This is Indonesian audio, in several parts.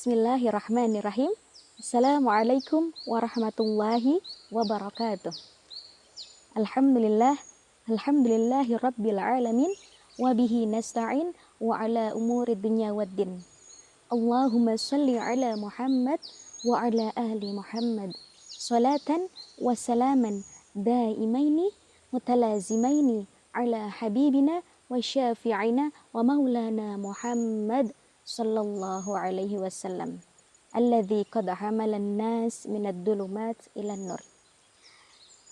Bismillahirrahmanirrahim. Assalamualaikum warahmatullahi wabarakatuh. Alhamdulillah, alhamdulillahi rabbil alamin, wabihi nasta'in wa ala umuri dunya waddin. Allahumma salli ala Muhammad wa ala ahli Muhammad. Salatan wa salaman daimaini mutalazimaini ala habibina wa syafi'ina wa maulana Muhammad sallallahu alaihi wasallam alladzi qad hamalan nas minad dhulumat ilan nur.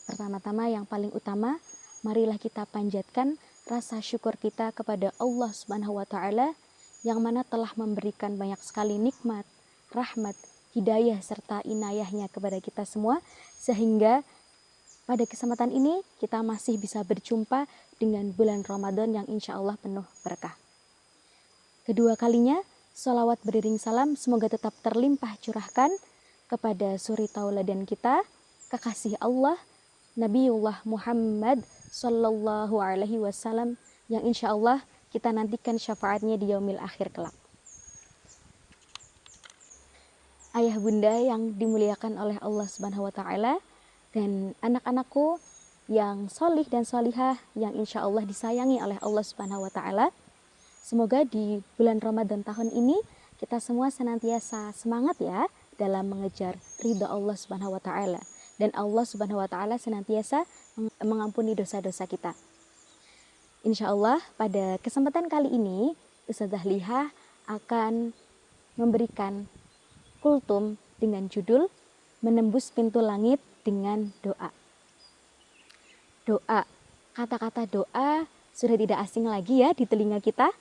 Pertama-tama yang paling utama, marilah kita panjatkan rasa syukur kita kepada Allah Subhanahu wa taala yang mana telah memberikan banyak sekali nikmat, rahmat, hidayah serta inayahnya kepada kita semua, sehingga pada kesempatan ini kita masih bisa berjumpa dengan bulan Ramadan yang insya Allah penuh berkah. Kedua kalinya, sholawat beriring salam semoga tetap terlimpah curahkan kepada suri tauladan kita, kekasih Allah, Nabiullah Muhammad sallallahu alaihi wasallam yang insya Allah kita nantikan syafaatnya di yaumil akhir kelak. Ayah bunda yang dimuliakan oleh Allah Subhanahu wa taala dan anak-anakku yang solih dan solihah yang insya Allah disayangi oleh Allah Subhanahu wa taala. Semoga di bulan Ramadan tahun ini kita semua senantiasa semangat ya dalam mengejar ridha Allah Subhanahu wa taala, dan Allah Subhanahu wa taala senantiasa mengampuni dosa-dosa kita. Insya Allah pada kesempatan kali ini Ustazah Liha akan memberikan kultum dengan judul Menembus Pintu Langit dengan Doa. Doa, kata-kata doa sudah tidak asing lagi ya di telinga kita.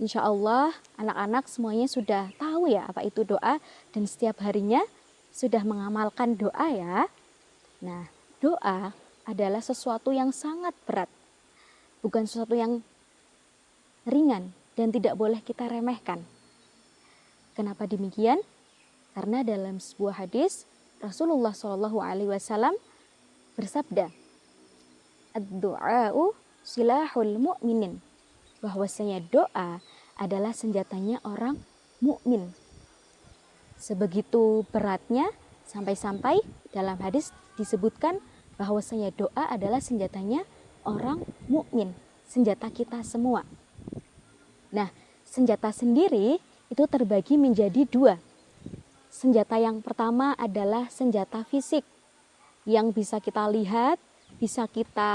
Insya Allah anak-anak semuanya sudah tahu ya apa itu doa dan setiap harinya sudah mengamalkan doa ya. Nah, doa adalah sesuatu yang sangat berat, bukan sesuatu yang ringan dan tidak boleh kita remehkan. Kenapa demikian? Karena dalam sebuah hadis Rasulullah SAW bersabda, "Ad-du'a'u silahul mu'minin," bahwasanya doa adalah senjatanya orang mukmin. Sebegitu beratnya sampai-sampai dalam hadis disebutkan bahwasanya doa adalah senjatanya orang mukmin, senjata kita semua. Nah, senjata sendiri itu terbagi menjadi dua. Senjata yang pertama adalah senjata fisik yang bisa kita lihat, bisa kita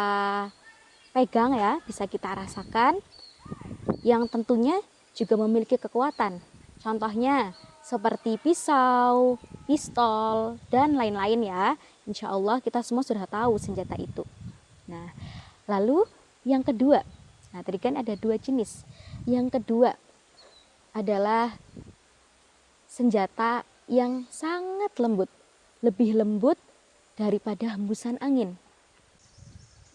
pegang ya, bisa kita rasakan, yang tentunya juga memiliki kekuatan. Contohnya seperti pisau, pistol, dan lain-lain ya. Insya Allah kita semua sudah tahu senjata itu. Nah, lalu yang kedua, nah tadi kan ada dua jenis. Yang kedua adalah senjata yang sangat lembut, lebih lembut daripada hembusan angin,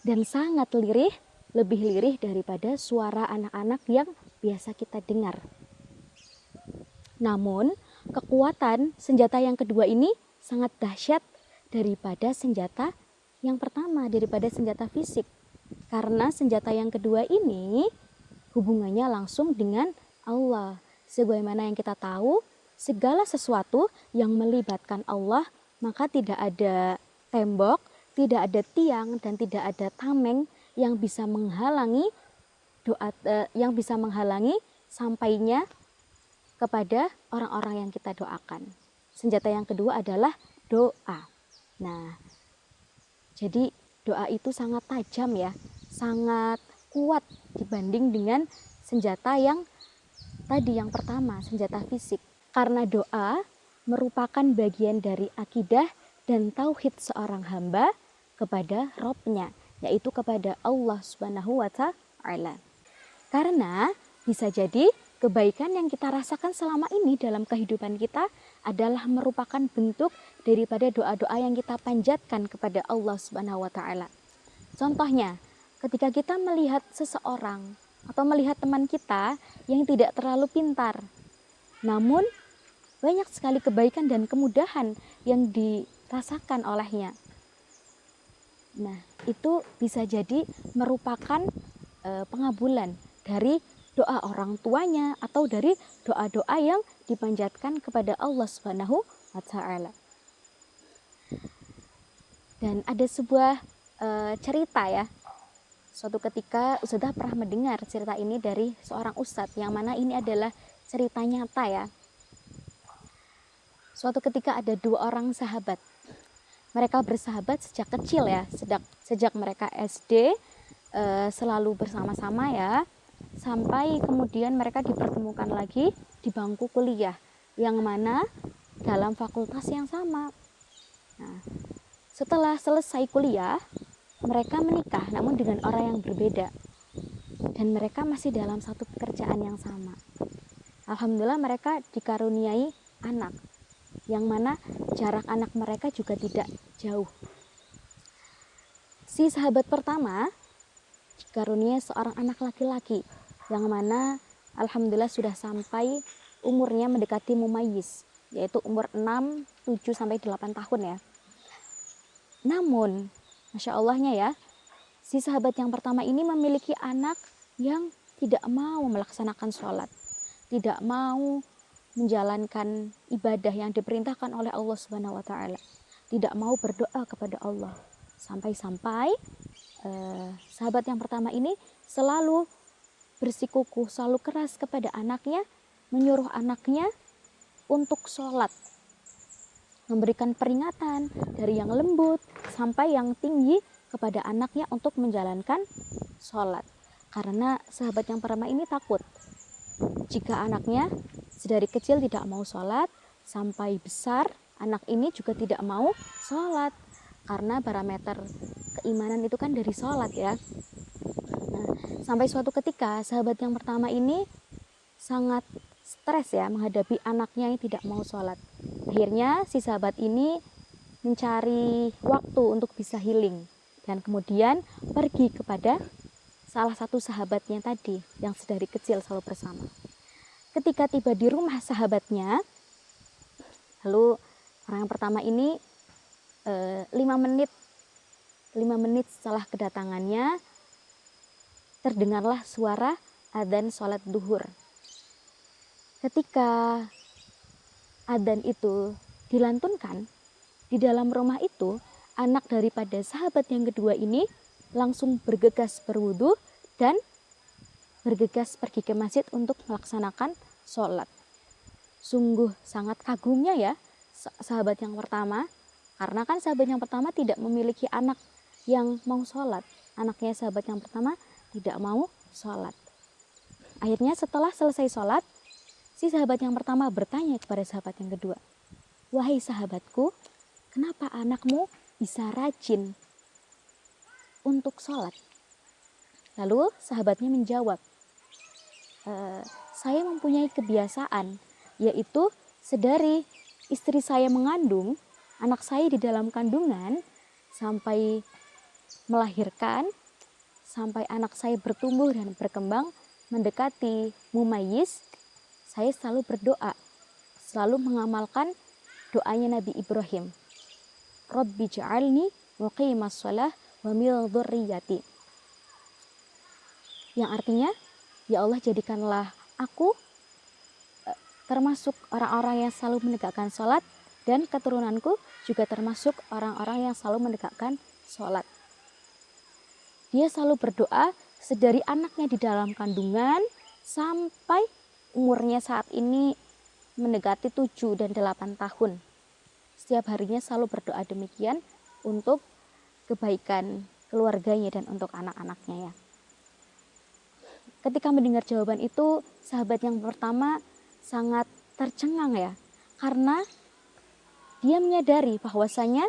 dan sangat lirih, lebih lirih daripada suara anak-anak yang biasa kita dengar. Namun, kekuatan senjata yang kedua ini sangat dahsyat daripada senjata yang pertama, daripada senjata fisik. Karena senjata yang kedua ini hubungannya langsung dengan Allah. Sebagaimana yang kita tahu, segala sesuatu yang melibatkan Allah, maka tidak ada tembok, tidak ada tiang, dan tidak ada tameng yang bisa menghalangi doa, yang bisa menghalangi sampainya kepada orang-orang yang kita doakan. Senjata yang kedua adalah doa. Nah, jadi doa itu sangat tajam ya, sangat kuat dibanding dengan senjata yang tadi yang pertama, senjata fisik. Karena doa merupakan bagian dari akidah dan tauhid seorang hamba kepada Rabb-nya, yaitu kepada Allah Subhanahu wa taala. Karena bisa jadi kebaikan yang kita rasakan selama ini dalam kehidupan kita adalah merupakan bentuk daripada doa-doa yang kita panjatkan kepada Allah Subhanahu wa taala. Contohnya, ketika kita melihat seseorang atau melihat teman kita yang tidak terlalu pintar, namun banyak sekali kebaikan dan kemudahan yang dirasakan olehnya. Nah, itu bisa jadi merupakan pengabulan dari doa orang tuanya atau dari doa-doa yang dipanjatkan kepada Allah Subhanahu wa taala. Dan ada sebuah cerita ya. Suatu ketika Ustazah pernah mendengar cerita ini dari seorang ustadz, yang mana ini adalah cerita nyata ya. Suatu ketika ada dua orang sahabat. Mereka bersahabat sejak kecil ya, sejak mereka SD selalu bersama-sama ya, sampai kemudian mereka dipertemukan lagi di bangku kuliah, yang mana dalam fakultas yang sama. Nah, setelah selesai kuliah, mereka menikah namun dengan orang yang berbeda, dan mereka masih dalam satu pekerjaan yang sama. Alhamdulillah mereka dikaruniai anak, yang mana jarak anak mereka juga tidak jauh. Si sahabat pertama dikaruniai seorang anak laki-laki, yang mana alhamdulillah sudah sampai umurnya mendekati mumayyiz, yaitu umur 6, 7 sampai 8 tahun ya. Namun Masya Allahnya ya, si sahabat yang pertama ini memiliki anak yang tidak mau melaksanakan sholat, tidak mau menjalankan ibadah yang diperintahkan oleh Allah Subhanahu wa taala, tidak mau berdoa kepada Allah. Sampai-sampai sahabat yang pertama ini selalu bersikukuh, selalu keras kepada anaknya, menyuruh anaknya untuk sholat, memberikan peringatan dari yang lembut sampai yang tinggi kepada anaknya untuk menjalankan sholat. Karena sahabat yang pertama ini takut jika anaknya sedari kecil tidak mau sholat, sampai besar anak ini juga tidak mau sholat, karena parameter keimanan itu kan dari sholat ya. Nah, sampai suatu ketika sahabat yang pertama ini sangat stres ya menghadapi anaknya yang tidak mau sholat. Akhirnya si sahabat ini mencari waktu untuk bisa healing, dan kemudian pergi kepada salah satu sahabatnya tadi yang sedari kecil selalu bersama. Ketika tiba di rumah sahabatnya, lalu orang yang pertama ini 5 menit setelah kedatangannya terdengarlah suara adzan sholat duhur. Ketika adzan itu dilantunkan, di dalam rumah itu anak daripada sahabat yang kedua ini langsung bergegas berwudu dan bergegas pergi ke masjid untuk melaksanakan sholat. Sungguh sangat kagumnya ya sahabat yang pertama, karena kan sahabat yang pertama tidak memiliki anak yang mau sholat. Anaknya sahabat yang pertama tidak mau sholat. Akhirnya setelah selesai sholat, si sahabat yang pertama bertanya kepada sahabat yang kedua, "Wahai sahabatku, kenapa anakmu bisa rajin untuk sholat?" Lalu sahabatnya menjawab, "Saya mempunyai kebiasaan, yaitu sedari istri saya mengandung, anak saya di dalam kandungan, sampai melahirkan, sampai anak saya bertumbuh dan berkembang mendekati mumayyiz, saya selalu berdoa, selalu mengamalkan doanya Nabi Ibrahim, Rabbi ja'alni muqimas shalah wa min dzurriyyati." Yang artinya, ya Allah, jadikanlah aku termasuk orang-orang yang selalu menegakkan sholat, dan keturunanku juga termasuk orang-orang yang selalu menegakkan sholat. Dia selalu berdoa sedari anaknya di dalam kandungan sampai umurnya saat ini mendekati 7 dan 8 tahun. Setiap harinya selalu berdoa demikian untuk kebaikan keluarganya dan untuk anak-anaknya ya. Ketika mendengar jawaban itu, sahabat yang pertama sangat tercengang ya, karena dia menyadari bahwasanya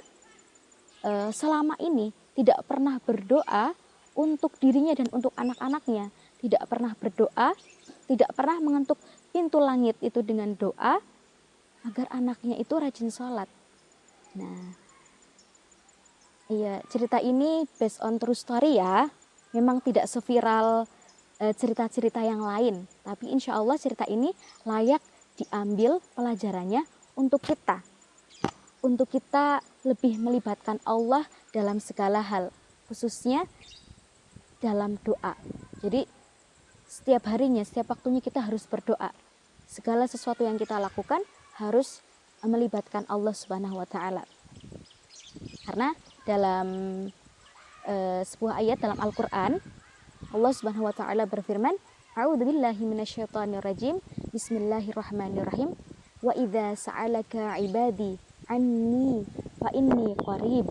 selama ini tidak pernah berdoa untuk dirinya dan untuk anak-anaknya, tidak pernah berdoa, tidak pernah mengetuk pintu langit itu dengan doa agar anaknya itu rajin sholat. Nah, iya, cerita ini based on true story ya, memang tidak seviral cerita-cerita yang lain, tapi insya Allah cerita ini layak diambil pelajarannya untuk kita lebih melibatkan Allah dalam segala hal, khususnya dalam doa. Jadi setiap harinya, setiap waktunya kita harus berdoa. Segala sesuatu yang kita lakukan harus melibatkan Allah Subhanahu wa taala. Karena dalam sebuah ayat dalam Al-Qur'an, Allah Subhanahu wa taala berfirman, "A'udzubillahi minasyaitonirrajim. Bismillahirrahmanirrahim. Wa idza sa'alaka 'ibadi 'anni fa inni qarib.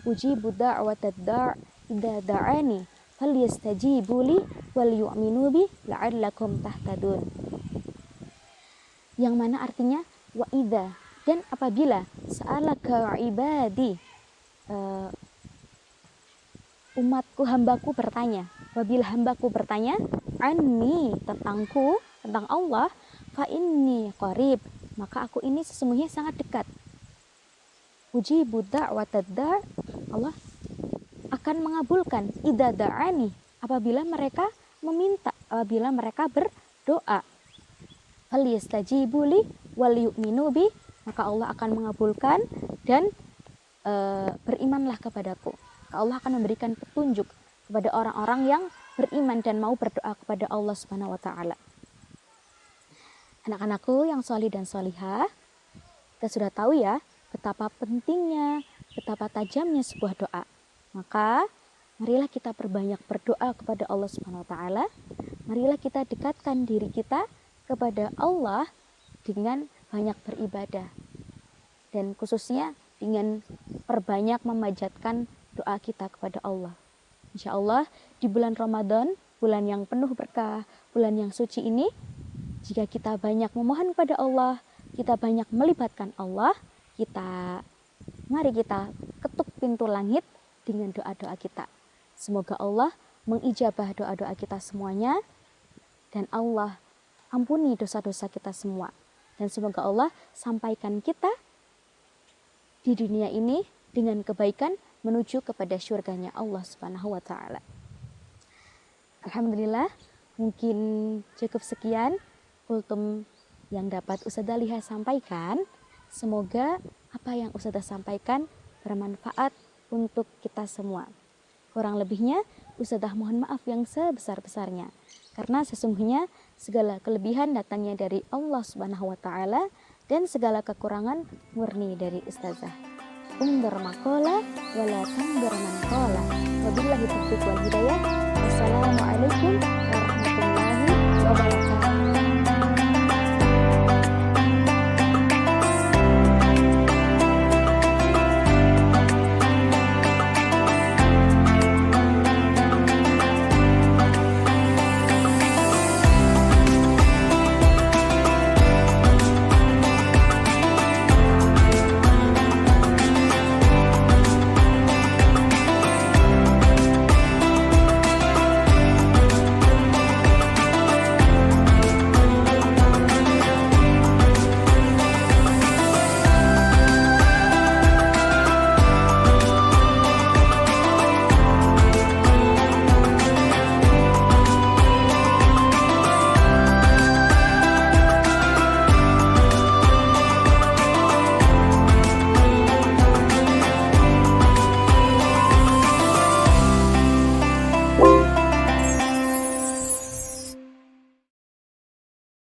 Ujibu da'watad da' idza da'ani. Falyastajibu li wal yu'minu bi la'allakum tahtadun." Yang mana artinya wa idza, dan apabila sa'alaka 'ibadi, umatku, hambaku bertanya, apabila hambaku bertanya anni, tentangku, tentang Allah, fa inni qarib, maka aku ini sesungguhnya sangat dekat. Ujibu da'watad da', Allah akan mengabulkan idza da'ani, apabila mereka meminta, apabila mereka berdoa. Falyastajibu li wal yu'minu bi, maka Allah akan mengabulkan dan berimanlah kepadaku. Allah akan memberikan petunjuk kepada orang-orang yang beriman dan mau berdoa kepada Allah Subhanahu wa taala. Anak-anakku yang sholih dan sholihah, kita sudah tahu ya betapa pentingnya, betapa tajamnya sebuah doa. Maka marilah kita perbanyak berdoa kepada Allah Subhanahu wa taala. Marilah kita dekatkan diri kita kepada Allah dengan banyak beribadah, dan khususnya dengan perbanyak memanjatkan doa kita kepada Allah. Insya Allah di bulan Ramadan, bulan yang penuh berkah, bulan yang suci ini, jika kita banyak memohon kepada Allah, kita banyak melibatkan Allah, mari kita ketuk pintu langit dengan doa-doa kita. Semoga Allah mengijabah doa-doa kita semuanya, dan Allah ampuni dosa-dosa kita semua. Dan semoga Allah sampaikan kita di dunia ini dengan kebaikan menuju kepada syurganya Allah Subhanahu wa taala. Alhamdulillah, mungkin cukup sekian kultum yang dapat Ustadzah Liha sampaikan. Semoga apa yang Ustadzah sampaikan bermanfaat untuk kita semua. Kurang lebihnya Ustadzah mohon maaf yang sebesar-besarnya, karena sesungguhnya segala kelebihan datangnya dari Allah Subhanahu wa taala dan segala kekurangan murni dari Ustadzah. Bermakola wala bermankola. Wabillahi taufiq wal hidayah. Wassalamualaikum warahmatullahi wabarakatuh.